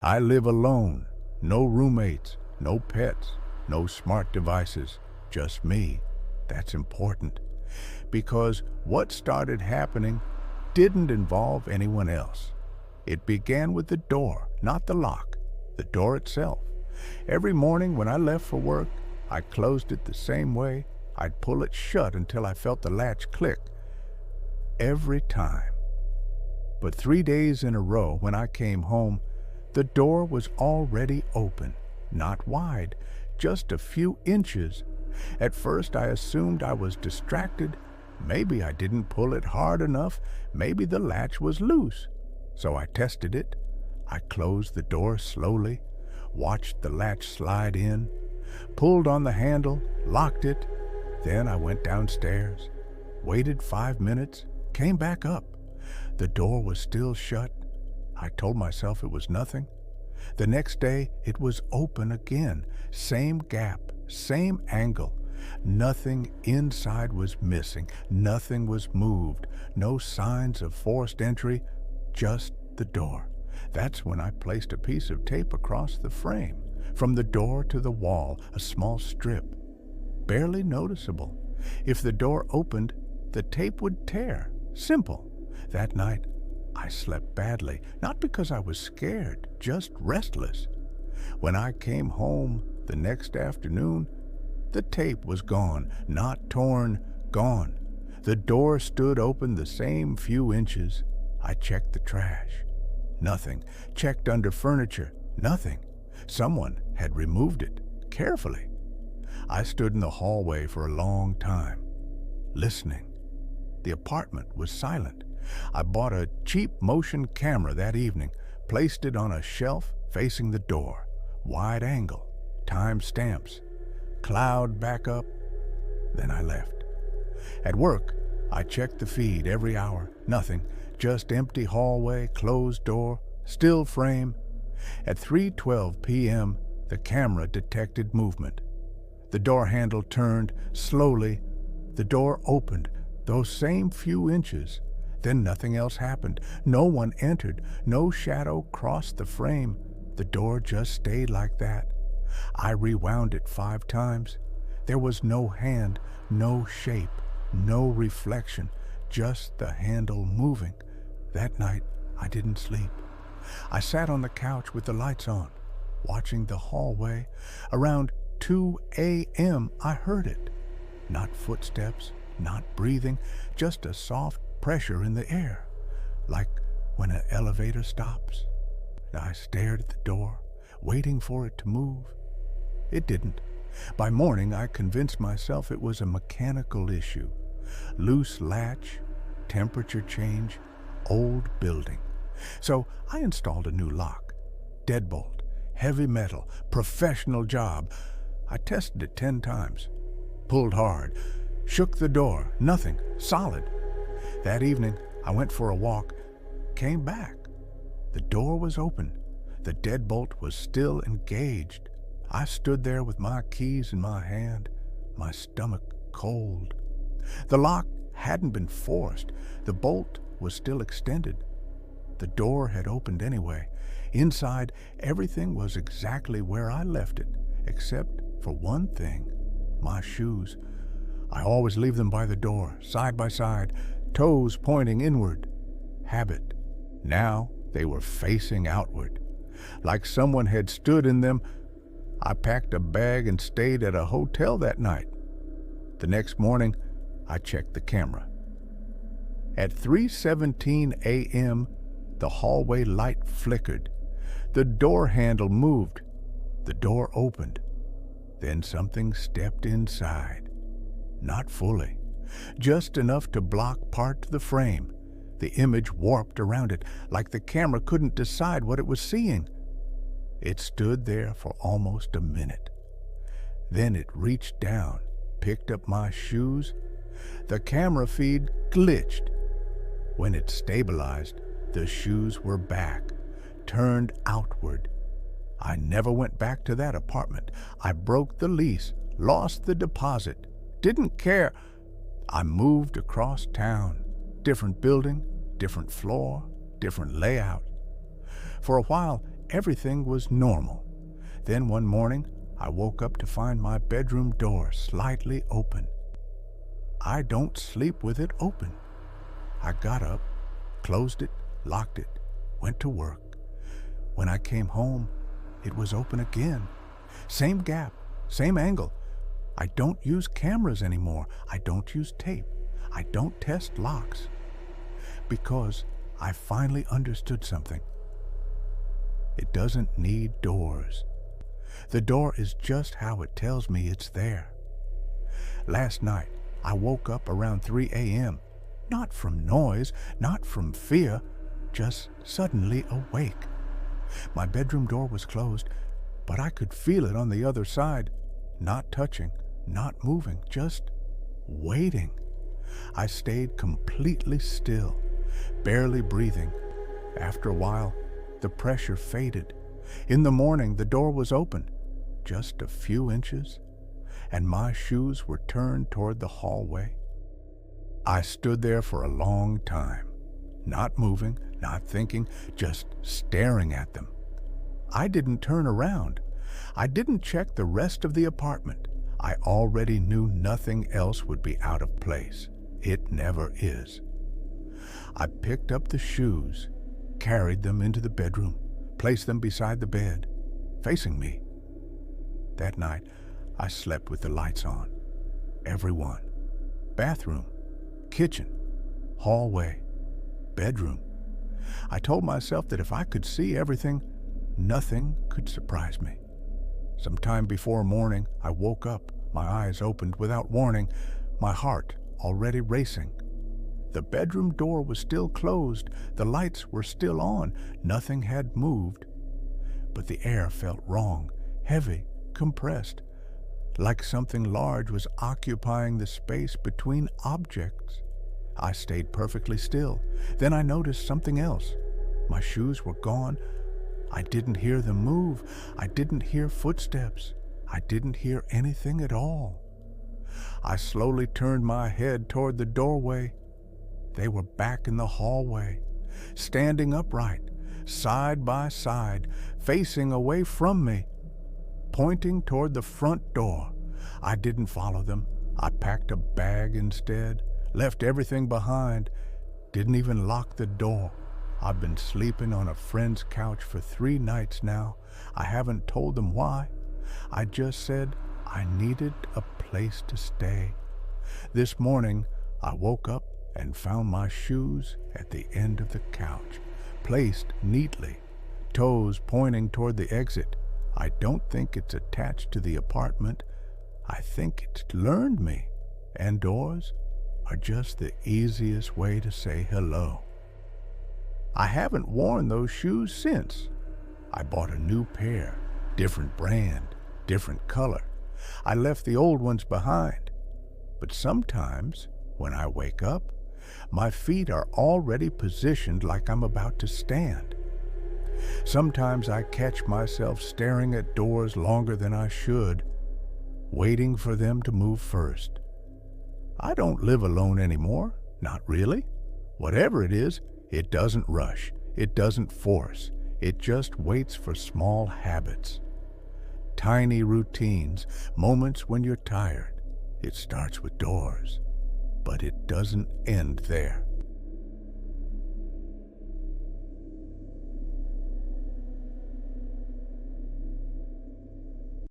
I live alone, no roommates, no pets, no smart devices, just me. That's important, because what started happening didn't involve anyone else. It began with the door, not the lock, the door itself. Every morning when I left for work, I closed it the same way. I'd pull it shut until I felt the latch click. Every time. But 3 days in a row, when I came home, the door was already open, not wide, just a few inches. At first, I assumed I was distracted. Maybe I didn't pull it hard enough. Maybe the latch was loose. So I tested it. I closed the door slowly, watched the latch slide in, pulled on the handle, locked it. Then I went downstairs, waited 5 minutes, came back up. The door was still shut. I told myself it was nothing. The next day, it was open again. Same gap, same angle. Nothing inside was missing. Nothing was moved. No signs of forced entry, just the door. That's when I placed a piece of tape across the frame. From the door to the wall, a small strip. Barely noticeable. If the door opened, the tape would tear. Simple. That night, I slept badly, not because I was scared, just restless. When I came home the next afternoon, the tape was gone, not torn, gone. The door stood open the same few inches. I checked the trash. Nothing. Checked under furniture. Nothing. Someone had removed it, carefully. I stood in the hallway for a long time, listening. The apartment was silent. I bought a cheap motion camera that evening, placed it on a shelf facing the door. Wide angle, time stamps, cloud backup. Then I left. At work, I checked the feed every hour. Nothing, just empty hallway, closed door, still frame. At 3:12 p.m., the camera detected movement. The door handle turned slowly. The door opened, those same few inches. Then nothing else happened. No one entered. No shadow crossed the frame. The door just stayed like that. I rewound it 5 times. There was no hand, no shape, no reflection, just the handle moving. That night, I didn't sleep. I sat on the couch with the lights on, watching the hallway. Around 2 a.m., I heard it. Not footsteps, not breathing, just a soft pressure in the air, like when an elevator stops. I stared at the door, waiting for it to move. It didn't. By morning, I convinced myself it was a mechanical issue. Loose latch, temperature change, old building. So I installed a new lock. Deadbolt, heavy metal, professional job. I tested it 10 times. Pulled hard, shook the door, nothing, solid. That evening, I went for a walk, came back. The door was open. The deadbolt was still engaged. I stood there with my keys in my hand, my stomach cold. The lock hadn't been forced. The bolt was still extended. The door had opened anyway. Inside, everything was exactly where I left it, except for one thing, my shoes. I always leave them by the door, side by side, toes pointing inward. Habit. Now they were facing outward. Like someone had stood in them. I packed a bag and stayed at a hotel that night. The next morning, I checked the camera. At 3:17 a.m., the hallway light flickered. The door handle moved. The door opened. Then something stepped inside. Not fully. Just enough to block part of the frame. The image warped around it, like the camera couldn't decide what it was seeing. It stood there for almost a minute. Then it reached down, picked up my shoes. The camera feed glitched. When it stabilized, the shoes were back, turned outward. I never went back to that apartment. I broke the lease, lost the deposit, didn't care. I moved across town. Different building, different floor, different layout. For a while, everything was normal. Then one morning, I woke up to find my bedroom door slightly open. I don't sleep with it open. I got up, closed it, locked it, went to work. When I came home, it was open again. Same gap, same angle. I don't use cameras anymore. I don't use tape. I don't test locks. Because I finally understood something. It doesn't need doors. The door is just how it tells me it's there. Last night, I woke up around 3 a.m., not from noise, not from fear, just suddenly awake. My bedroom door was closed, but I could feel it on the other side, not touching, not moving, just waiting. I stayed completely still, barely breathing. After a while, the pressure faded. In the morning, the door was open, just a few inches, and my shoes were turned toward the hallway. I stood there for a long time, not moving, not thinking, just staring at them. I didn't turn around. I didn't check the rest of the apartment. I already knew nothing else would be out of place. It never is. I picked up the shoes, carried them into the bedroom, placed them beside the bed, facing me. That night, I slept with the lights on. Every one. Bathroom, kitchen, hallway, bedroom. I told myself that if I could see everything, nothing could surprise me. Sometime before morning, I woke up, my eyes opened without warning, my heart already racing. The bedroom door was still closed, the lights were still on, nothing had moved. But the air felt wrong, heavy, compressed, like something large was occupying the space between objects. I stayed perfectly still. Then I noticed something else. My shoes were gone. I didn't hear them move. I didn't hear footsteps. I didn't hear anything at all. I slowly turned my head toward the doorway. They were back in the hallway, standing upright, side by side, facing away from me, pointing toward the front door. I didn't follow them. I packed a bag instead, left everything behind, didn't even lock the door. I've been sleeping on a friend's couch for 3 nights now. I haven't told them why. I just said I needed a place to stay. This morning, I woke up and found my shoes at the end of the couch, placed neatly, toes pointing toward the exit. I don't think it's attached to the apartment. I think it's learned me, and doors are just the easiest way to say hello. I haven't worn those shoes since. I bought a new pair, different brand, different color. I left the old ones behind. But sometimes, when I wake up, my feet are already positioned like I'm about to stand. Sometimes I catch myself staring at doors longer than I should, waiting for them to move first. I don't live alone anymore, not really. Whatever it is, it doesn't rush, it doesn't force, it just waits for small habits. Tiny routines, moments when you're tired. It starts with doors, but it doesn't end there.